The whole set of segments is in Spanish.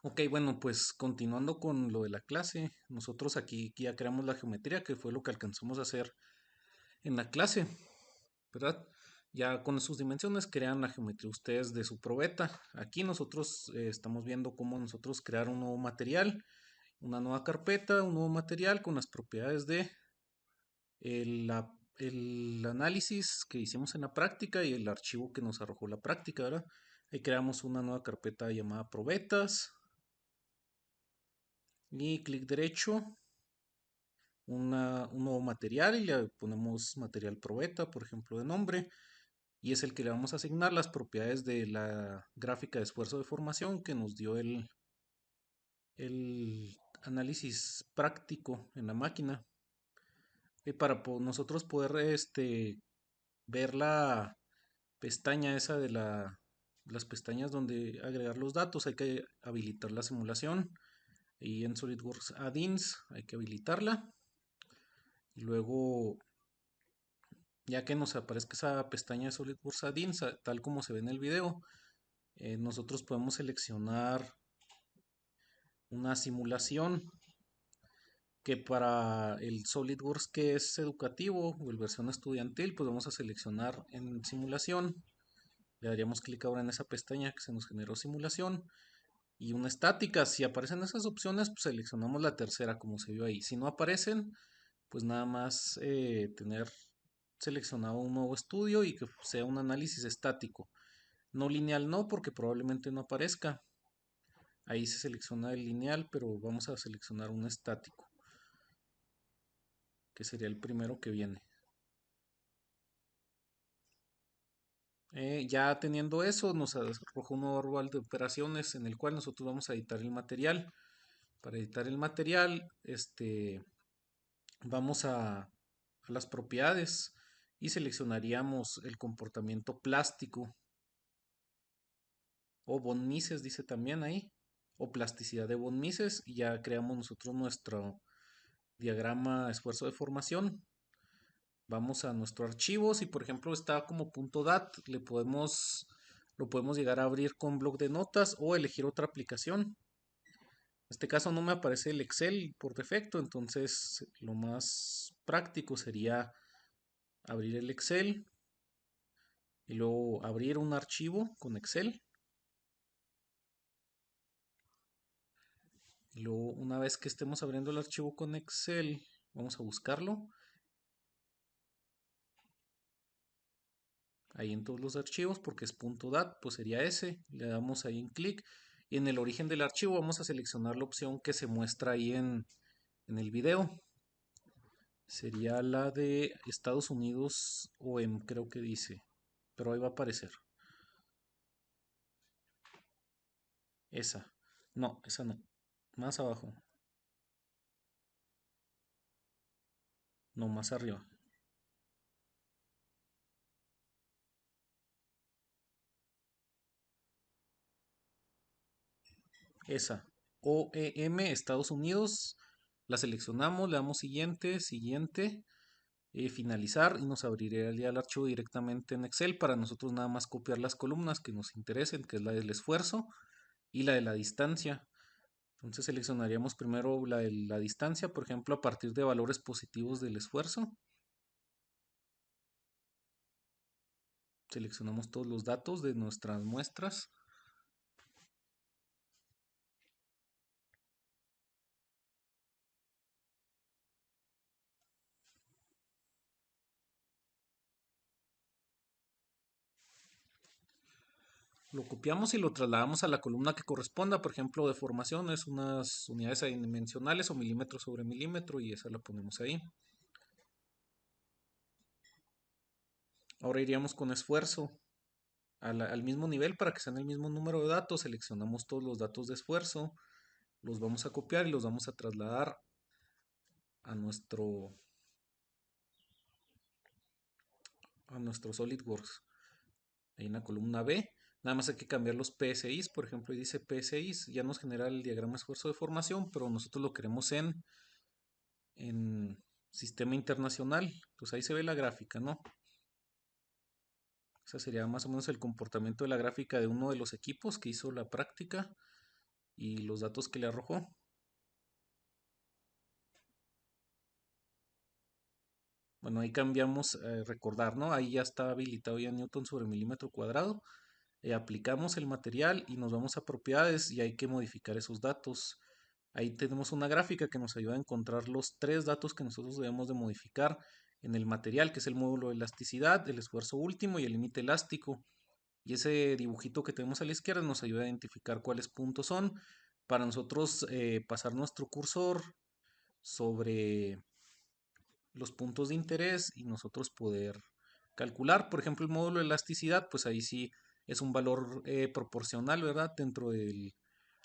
Ok, bueno, pues continuando con lo de la clase, nosotros aquí ya creamos la geometría, que fue lo que alcanzamos a hacer en la clase, ¿verdad? Ya con sus dimensiones crean la geometría ustedes de su probeta. Aquí nosotros estamos viendo cómo nosotros crear un nuevo material, una nueva carpeta, un nuevo material con las propiedades de el análisis que hicimos en la práctica y el archivo que nos arrojó la práctica, ¿verdad? Ahí creamos una nueva carpeta llamada probetas y clic derecho, un nuevo material y le ponemos material probeta, por ejemplo, de nombre, y es el que le vamos a asignar las propiedades de la gráfica de esfuerzo de formación que nos dio el análisis práctico en la máquina. Y para nosotros poder ver la pestaña esa de las pestañas donde agregar los datos, hay que habilitar la simulación. Y en SolidWorks Add-ins hay que habilitarla. Y luego, ya que nos aparezca esa pestaña de SolidWorks Add-ins, tal como se ve en el video, nosotros podemos seleccionar una simulación que para el SolidWorks que es educativo o el versión estudiantil, pues vamos a seleccionar en simulación. Le daríamos clic ahora en esa pestaña que se nos generó simulación y una estática. Si aparecen esas opciones, pues seleccionamos la tercera como se vio ahí. Si no aparecen, pues nada más tener seleccionado un nuevo estudio y que sea un análisis estático. No lineal no, porque probablemente no aparezca. Ahí se selecciona el lineal, pero vamos a seleccionar un estático, que sería el primero que viene. Ya teniendo eso, nos arroja un nuevo árbol de operaciones en el cual nosotros vamos a editar el material. Para editar el material, vamos a las propiedades y seleccionaríamos el comportamiento plástico o von Mises, dice también ahí, o plasticidad de von Mises, y ya creamos nosotros nuestro diagrama esfuerzo de formación. Vamos a nuestro archivo, si por ejemplo está como .dat, lo podemos llegar a abrir con bloc de notas o elegir otra aplicación. En este caso no me aparece el Excel por defecto, entonces lo más práctico sería abrir el Excel y luego abrir un archivo con Excel. Y luego una vez que estemos abriendo el archivo con Excel, vamos a buscarlo. Ahí en todos los archivos, porque es .dat, pues sería ese. Le damos ahí en clic. Y en el origen del archivo vamos a seleccionar la opción que se muestra ahí en el video. Sería la de Estados Unidos OEM, creo que dice. Pero ahí va a aparecer. Esa. No, esa no. Más abajo. No, más arriba. Esa. OEM Estados Unidos. La seleccionamos, le damos siguiente, siguiente. Finalizar y nos abriría ya el archivo directamente en Excel para nosotros nada más copiar las columnas que nos interesen, que es la del esfuerzo y la de la distancia. Entonces seleccionaríamos primero la de la distancia, por ejemplo, a partir de valores positivos del esfuerzo. Seleccionamos todos los datos de nuestras muestras. Lo copiamos y lo trasladamos a la columna que corresponda, por ejemplo, de formación es unas unidades adimensionales o milímetro sobre milímetro y esa la ponemos ahí. Ahora iríamos con esfuerzo al mismo nivel para que sean el mismo número de datos. Seleccionamos todos los datos de esfuerzo, los vamos a copiar y los vamos a trasladar a nuestro SolidWorks. Ahí en la columna B, nada más hay que cambiar los PSIs, por ejemplo, y dice PSIs, ya nos genera el diagrama esfuerzo de formación, pero nosotros lo queremos en sistema internacional. Pues ahí se ve la gráfica, ¿no? Ese sería más o menos el comportamiento de la gráfica de uno de los equipos que hizo la práctica. y los datos que le arrojó. Bueno, ahí cambiamos, recordar, ¿no? Ahí ya está habilitado ya Newton sobre milímetro cuadrado. Aplicamos el material y nos vamos a propiedades y hay que modificar esos datos. Ahí tenemos una gráfica que nos ayuda a encontrar los tres datos que nosotros debemos de modificar en el material, que es el módulo de elasticidad, el esfuerzo último y el límite elástico. Y ese dibujito que tenemos a la izquierda nos ayuda a identificar cuáles puntos son para nosotros pasar nuestro cursor sobre los puntos de interés y nosotros poder calcular. Por ejemplo, el módulo de elasticidad, pues ahí sí es un valor proporcional, ¿verdad? Dentro de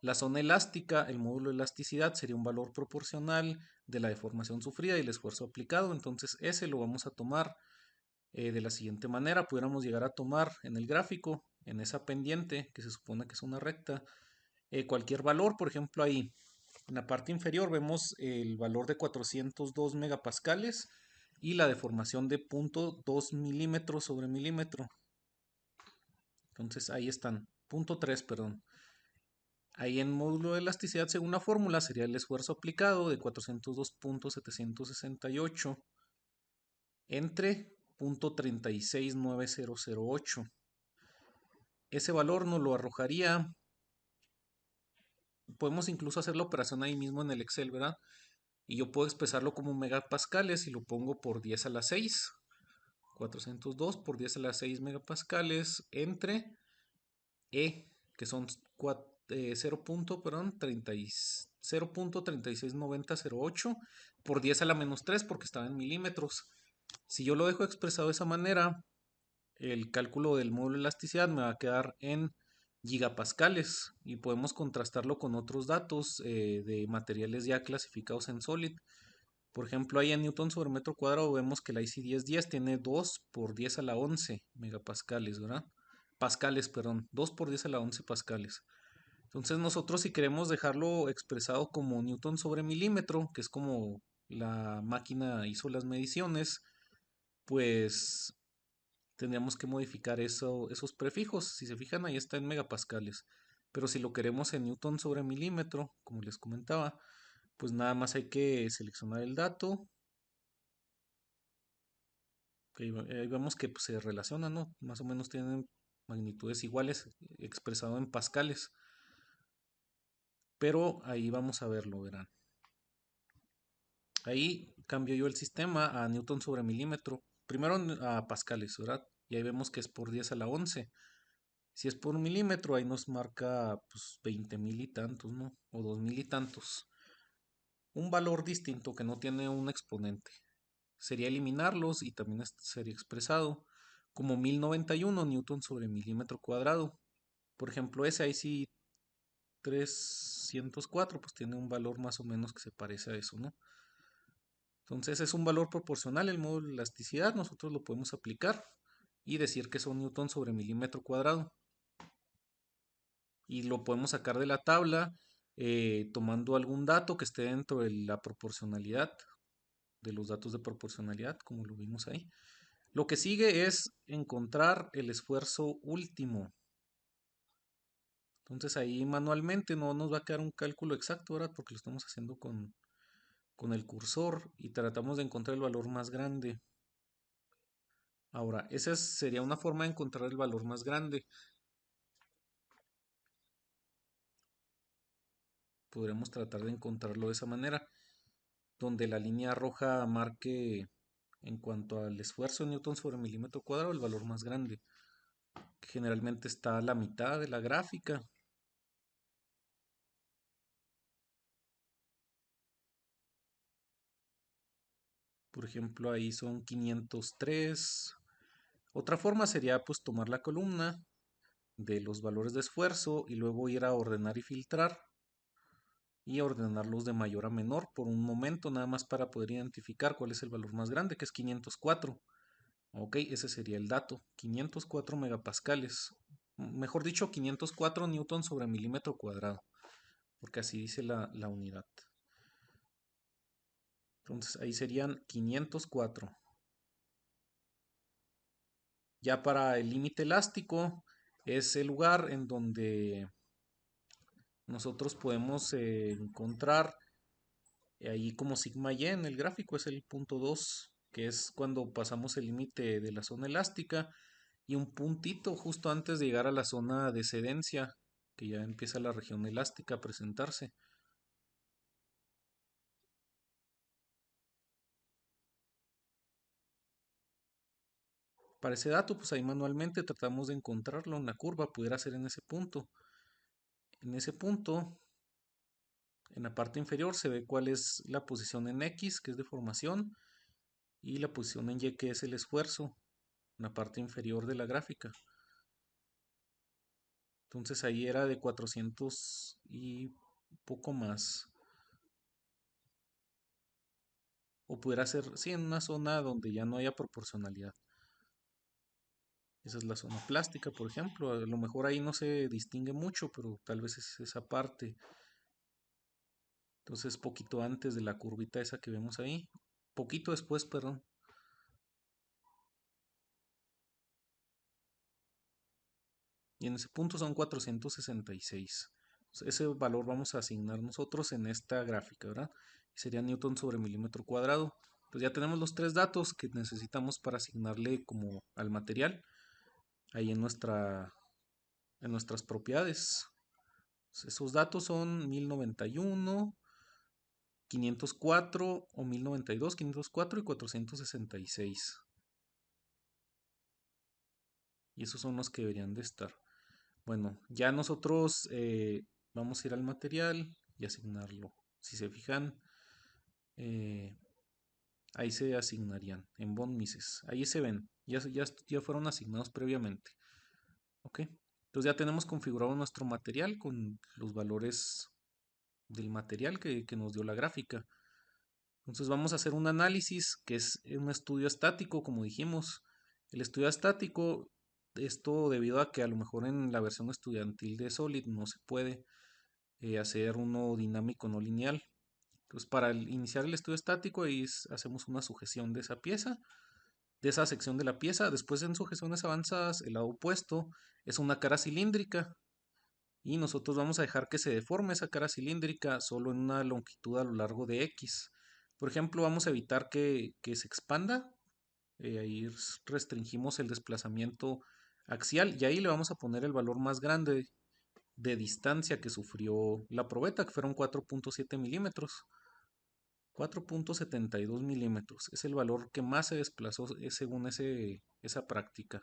la zona elástica, el módulo de elasticidad sería un valor proporcional de la deformación sufrida y el esfuerzo aplicado. Entonces ese lo vamos a tomar de la siguiente manera. Pudiéramos llegar a tomar en el gráfico, en esa pendiente, que se supone que es una recta, cualquier valor. Por ejemplo, ahí en la parte inferior vemos el valor de 402 megapascales y la deformación de 0.2 milímetros sobre milímetro. Entonces ahí están, 0.3, perdón. Ahí en módulo de elasticidad, según la fórmula, sería el esfuerzo aplicado de 402.768 entre 0.369008. Ese valor nos lo arrojaría. Podemos incluso hacer la operación ahí mismo en el Excel, ¿verdad? Y yo puedo expresarlo como megapascales y lo pongo por 10 a la 6. 402 por 10 a la 6 megapascales entre E, que son 0. Perdón, 0.369008 por 10 a la menos 3 porque estaba en milímetros. Si yo lo dejo expresado de esa manera, el cálculo del módulo de elasticidad me va a quedar en gigapascales y podemos contrastarlo con otros datos de materiales ya clasificados en SOLID. Por ejemplo, ahí en Newton sobre metro cuadrado vemos que la IC1010 tiene 2 por 10 a la 11 megapascales, ¿verdad? Pascales, perdón, 2 por 10 a la 11 pascales. Entonces nosotros si queremos dejarlo expresado como Newton sobre milímetro, que es como la máquina hizo las mediciones, pues tendríamos que modificar esos prefijos. Si se fijan, ahí está en megapascales. Pero si lo queremos en Newton sobre milímetro, como les comentaba, pues nada más hay que seleccionar el dato. Ahí vemos que pues, se relacionan, ¿no? Más o menos tienen magnitudes iguales, expresado en pascales. Pero ahí vamos a verlo, verán. Ahí cambio yo el sistema a Newton sobre milímetro. Primero a pascales, ¿verdad? Y ahí vemos que es por 10 a la 11. Si es por milímetro, ahí nos marca pues 20.000 y tantos, ¿no? O 2.000 y tantos. Un valor distinto que no tiene un exponente. Sería eliminarlos y también sería expresado como 1091 newton sobre milímetro cuadrado. Por ejemplo, ese ahí sí 304 pues tiene un valor más o menos que se parece a eso, ¿no? Entonces es un valor proporcional el módulo de elasticidad, nosotros lo podemos aplicar y decir que son newton sobre milímetro cuadrado. Y lo podemos sacar de la tabla tomando algún dato que esté dentro de la proporcionalidad, de los datos de proporcionalidad, como lo vimos ahí. Lo que sigue es encontrar el esfuerzo último. Entonces ahí manualmente no nos va a quedar un cálculo exacto, ¿verdad? Porque lo estamos haciendo con el cursor y tratamos de encontrar el valor más grande. Ahora, esa sería una forma de encontrar el valor más grande. Podremos tratar de encontrarlo de esa manera, donde la línea roja marque en cuanto al esfuerzo en newton sobre milímetro cuadrado el valor más grande, que generalmente está a la mitad de la gráfica. Por ejemplo, ahí son 503. Otra forma sería pues tomar la columna de los valores de esfuerzo y luego ir a ordenar y filtrar y ordenarlos de mayor a menor por un momento nada más para poder identificar cuál es el valor más grande, que es 504. Ok, ese sería el dato, 504 megapascales. Mejor dicho, 504 newton sobre milímetro cuadrado, porque así dice la unidad. Entonces ahí serían 504. Ya para el límite elástico es el lugar en donde nosotros podemos encontrar ahí como sigma y en el gráfico, es el punto 2 que es cuando pasamos el límite de la zona elástica, y un puntito justo antes de llegar a la zona de cedencia, que ya empieza la región elástica a presentarse. Para ese dato, pues ahí manualmente tratamos de encontrarlo en la curva, pudiera ser en ese punto. En ese punto, en la parte inferior se ve cuál es la posición en X, que es deformación, y la posición en Y, que es el esfuerzo, en la parte inferior de la gráfica. Entonces ahí era de 400 y poco más. O pudiera ser, sí, en una zona donde ya no haya proporcionalidad. Esa es la zona plástica, por ejemplo. A lo mejor ahí no se distingue mucho, pero tal vez es esa parte. Entonces, poquito antes de la curvita esa que vemos ahí. Poquito después, perdón. Y en ese punto son 466. Ese valor vamos a asignar nosotros en esta gráfica, ¿verdad? Sería Newton sobre milímetro cuadrado. Pues ya tenemos los tres datos que necesitamos para asignarle como al material ahí en nuestras propiedades. Esos datos son 1091, 504 o 1092, 504 y 466. Y esos son los que deberían de estar. Bueno, ya nosotros vamos a ir al material y asignarlo. Si se fijan, eh, ahí se asignarían en von Mises. Ahí se ven, ya fueron asignados previamente. ¿Ok? Entonces ya tenemos configurado nuestro material con los valores del material que nos dio la gráfica. Entonces vamos a hacer un análisis que es un estudio estático, como dijimos. El estudio estático, esto debido a que a lo mejor en la versión estudiantil de Solid no se puede hacer uno dinámico no lineal. Entonces para iniciar el estudio estático ahí hacemos una sujeción de esa pieza, de esa sección de la pieza. Después en sujeciones avanzadas, el lado opuesto es una cara cilíndrica y nosotros vamos a dejar que se deforme esa cara cilíndrica solo en una longitud a lo largo de X. Por ejemplo, vamos a evitar que se expanda. Ahí restringimos el desplazamiento axial y ahí le vamos a poner el valor más grande de distancia que sufrió la probeta, que fueron 4.7 milímetros. 4.72 milímetros es el valor que más se desplazó según esa práctica.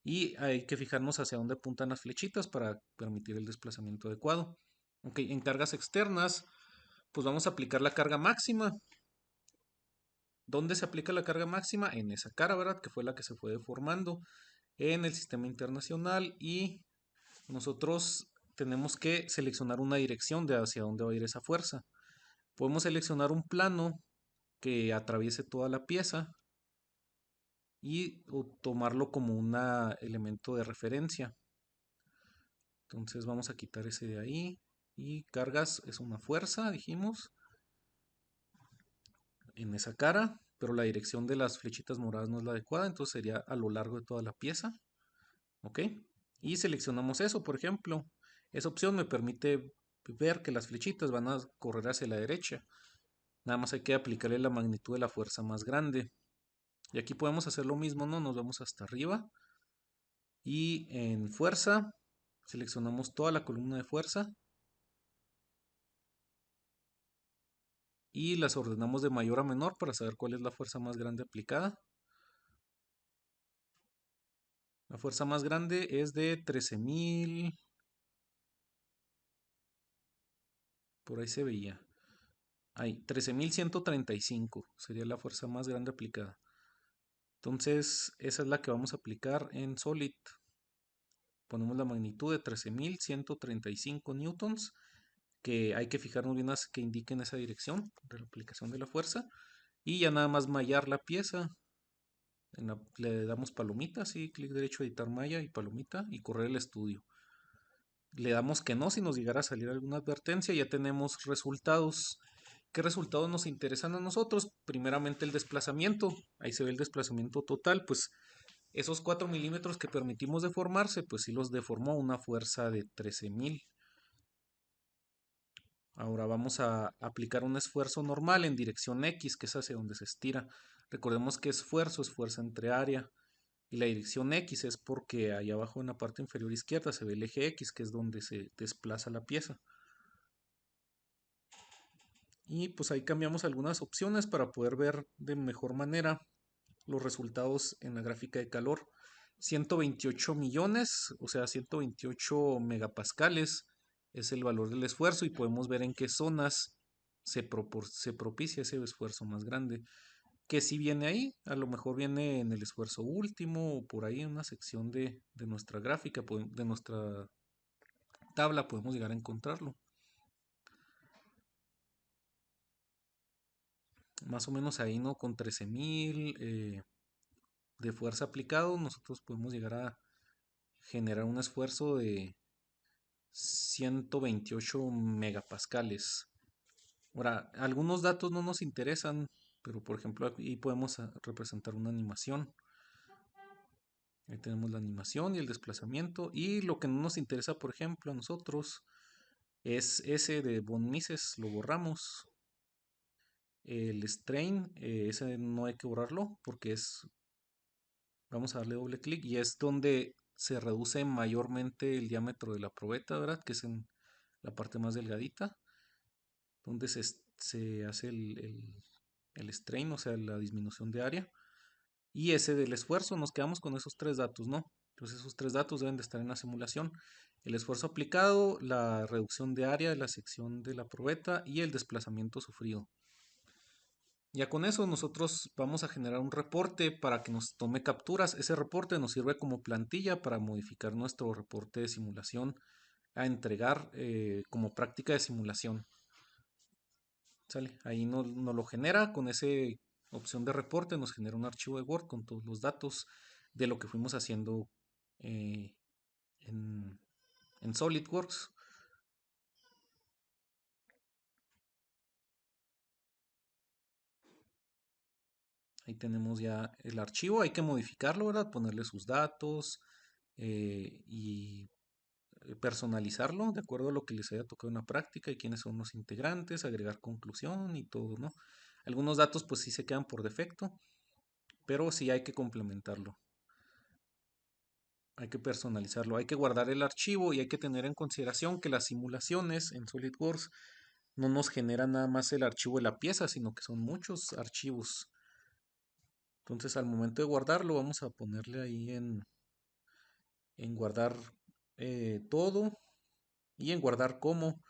Y hay que fijarnos hacia dónde apuntan las flechitas para permitir el desplazamiento adecuado. Ok, en cargas externas, pues vamos a aplicar la carga máxima. ¿Dónde se aplica la carga máxima? En esa cara, ¿verdad? Que fue la que se fue deformando en el sistema internacional, y nosotros tenemos que seleccionar una dirección de hacia dónde va a ir esa fuerza. Podemos seleccionar un plano que atraviese toda la pieza y tomarlo como un elemento de referencia. Entonces vamos a quitar ese de ahí. Y cargas es una fuerza, dijimos, en esa cara, pero la dirección de las flechitas moradas no es la adecuada, entonces sería a lo largo de toda la pieza. ¿Ok? Y seleccionamos eso, por ejemplo. Esa opción me permite ver que las flechitas van a correr hacia la derecha. Nada más hay que aplicarle la magnitud de la fuerza más grande. Y aquí podemos hacer lo mismo, ¿no? Nos vamos hasta arriba. Y en fuerza, seleccionamos toda la columna de fuerza. Y las ordenamos de mayor a menor para saber cuál es la fuerza más grande aplicada. La fuerza más grande es de 13.000. Por ahí se veía. Ahí, 13.135 sería la fuerza más grande aplicada. Entonces, esa es la que vamos a aplicar en Solid. Ponemos la magnitud de 13.135 newtons, que hay que fijarnos bien que indiquen esa dirección de la aplicación de la fuerza. Y ya nada más mallar la pieza. Le damos palomita, sí, clic derecho, editar malla y palomita y correr el estudio. Le damos que no si nos llegara a salir alguna advertencia. Ya tenemos resultados. ¿Qué resultados nos interesan a nosotros? Primeramente el desplazamiento. Ahí se ve el desplazamiento total. Pues esos 4 milímetros que permitimos deformarse, pues sí los deformó a una fuerza de 13.000. Ahora vamos a aplicar un esfuerzo normal en dirección X, que es hacia donde se estira. Recordemos que esfuerzo es fuerza entre área. Y la dirección X es porque allá abajo en la parte inferior izquierda se ve el eje X, que es donde se desplaza la pieza. Y pues ahí cambiamos algunas opciones para poder ver de mejor manera los resultados en la gráfica de calor. 128 millones, o sea, 128 megapascales es el valor del esfuerzo y podemos ver en qué zonas se propicia ese esfuerzo más grande. Que si viene ahí, a lo mejor viene en el esfuerzo último o por ahí en una sección de nuestra gráfica, de nuestra tabla, podemos llegar a encontrarlo. Más o menos ahí, ¿no? Con 13.000 de fuerza aplicado, nosotros podemos llegar a generar un esfuerzo de 128 megapascales. Ahora, algunos datos no nos interesan, pero por ejemplo aquí podemos representar una animación. Ahí tenemos la animación y el desplazamiento. Y lo que no nos interesa, por ejemplo, a nosotros es ese de von Mises, lo borramos. El strain, ese no hay que borrarlo porque vamos a darle doble clic y es donde se reduce mayormente el diámetro de la probeta, ¿verdad? Que es en la parte más delgadita, donde se hace el strain, o sea, la disminución de área. Y ese del esfuerzo, nos quedamos con esos tres datos, ¿no? Entonces esos tres datos deben de estar en la simulación. El esfuerzo aplicado, la reducción de área de la sección de la probeta y el desplazamiento sufrido. Ya con eso nosotros vamos a generar un reporte para que nos tome capturas. Ese reporte nos sirve como plantilla para modificar nuestro reporte de simulación a entregar como práctica de simulación. ¿Sale? Ahí nos lo genera con esa opción de reporte, nos genera un archivo de Word con todos los datos de lo que fuimos haciendo eh, en, en SolidWorks. Ahí tenemos ya el archivo, hay que modificarlo, ¿verdad? Ponerle sus datos y personalizarlo de acuerdo a lo que les haya tocado en la práctica y quiénes son los integrantes, agregar conclusión y todo, ¿no? Algunos datos pues sí se quedan por defecto, pero sí hay que complementarlo. Hay que personalizarlo, hay que guardar el archivo y hay que tener en consideración que las simulaciones en SolidWorks no nos generan nada más el archivo de la pieza, sino que son muchos archivos. Entonces al momento de guardarlo vamos a ponerle ahí en guardar todo y en guardar como.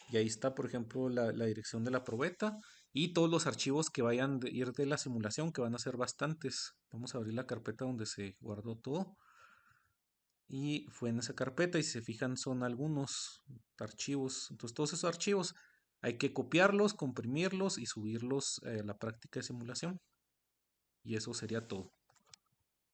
Y ahí está, por ejemplo, la dirección de la probeta y todos los archivos que vayan a ir de la simulación, que van a ser bastantes. Vamos a abrir la carpeta donde se guardó todo. Y fue en esa carpeta y si se fijan son algunos archivos. Entonces todos esos archivos hay que copiarlos, comprimirlos y subirlos a la práctica de simulación. Y eso sería todo.